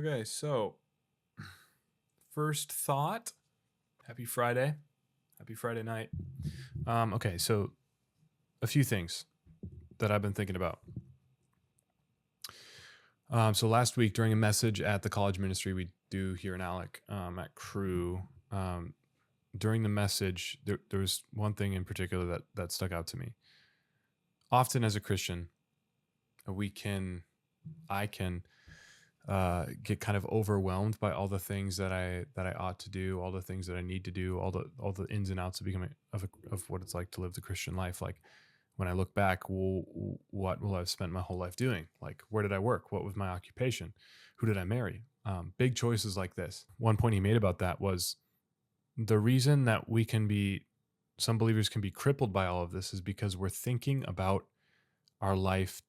Okay, so first thought. Happy Friday. Happy Friday night. Okay, so a few things that I've been thinking about. So last week during a message at the college ministry we do here in Alec at Crew, during the message, there was one thing in particular that stuck out to me. Often as a Christian, I can get kind of overwhelmed by all the things that I ought to do, all the things that I need to do, all the ins and outs of becoming of what it's like to live the Christian life. Like when I look back, what will I've spent my whole life doing? Like where did I work? What was my occupation? Who did I marry? Big choices like this. One point he made about that was the reason that some believers can be crippled by all of this is because we're thinking about our life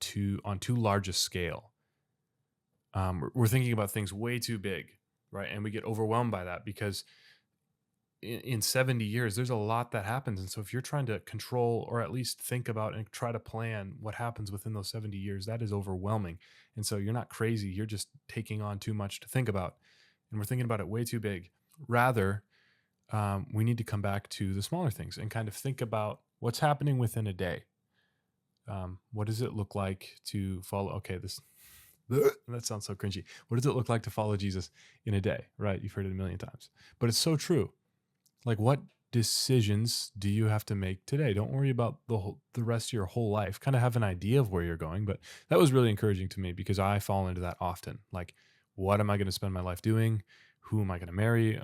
on too large a scale. We're thinking about things way too big, right? And we get overwhelmed by that because in 70 years, there's a lot that happens. And so if you're trying to control or at least think about and try to plan what happens within those 70 years, that is overwhelming. And so you're not crazy. You're just taking on too much to think about. And we're thinking about it way too big. Rather, we need to come back to the smaller things and kind of think about what's happening within a day. What does it look like to follow? Okay, that sounds so cringy. What does it look like to follow Jesus in a day? Right? You've heard it a million times, but it's so true. Like, what decisions do you have to make today? Don't worry about the rest of your whole life. Kind of have an idea of where you're going, but that was really encouraging to me because I fall into that often. Like, what am I going to spend my life doing? Who am I going to marry?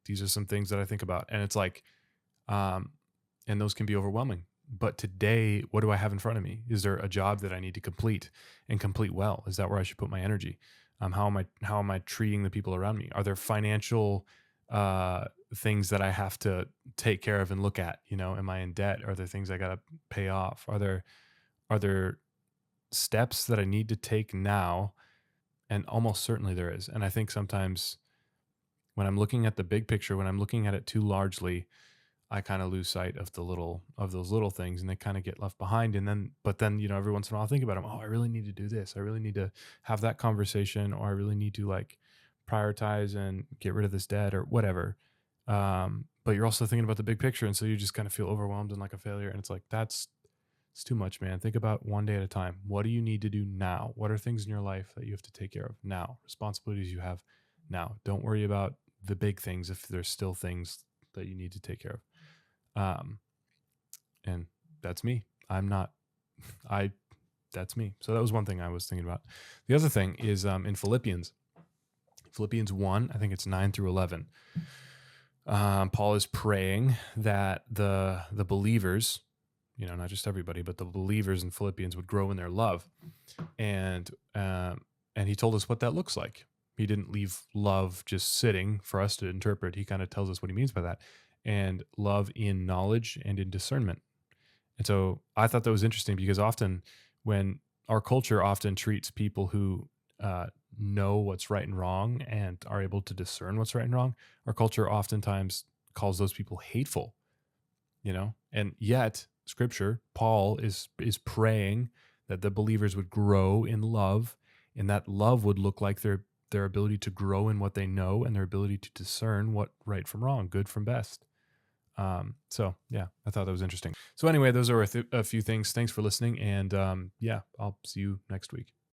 These are some things that I think about, and it's like, and those can be overwhelming. But today, what do I have in front of me? Is there a job that I need to complete and complete well? Is that where I should put my energy? How am I treating the people around me? Are there financial things that I have to take care of and look at? Am I in debt? Are there things I got to pay off? Are there steps that I need to take now? And almost certainly there is. And I think sometimes when I'm looking at the big picture, when I'm looking at it too largely, I kind of lose sight of those little things, and they kind of get left behind. But then, every once in a while I'll think about them. Oh, I really need to do this. I really need to have that conversation, or I really need to like prioritize and get rid of this debt or whatever. But you're also thinking about the big picture. And so you just kind of feel overwhelmed and like a failure. And it's like, it's too much, man. Think about one day at a time. What do you need to do now? What are things in your life that you have to take care of now? Responsibilities you have now. Don't worry about the big things if there's still things that you need to take care of. And that's me. That's me. So that was one thing I was thinking about. The other thing is in Philippians 1, I think it's 9 through 11. Paul is praying that the believers, not just everybody, but the believers in Philippians would grow in their love. And he told us what that looks like. He didn't leave love just sitting for us to interpret. He kind of tells us what he means by that. And love in knowledge and in discernment. And so I thought that was interesting because often when our culture often treats people who know what's right and wrong and are able to discern what's right and wrong, our culture oftentimes calls those people hateful, and yet scripture, Paul is praying that the believers would grow in love, and that love would look like their ability to grow in what they know and their ability to discern what right from wrong, good from best. So yeah, I thought that was interesting. So anyway, those are a few things. Thanks for listening. And I'll see you next week.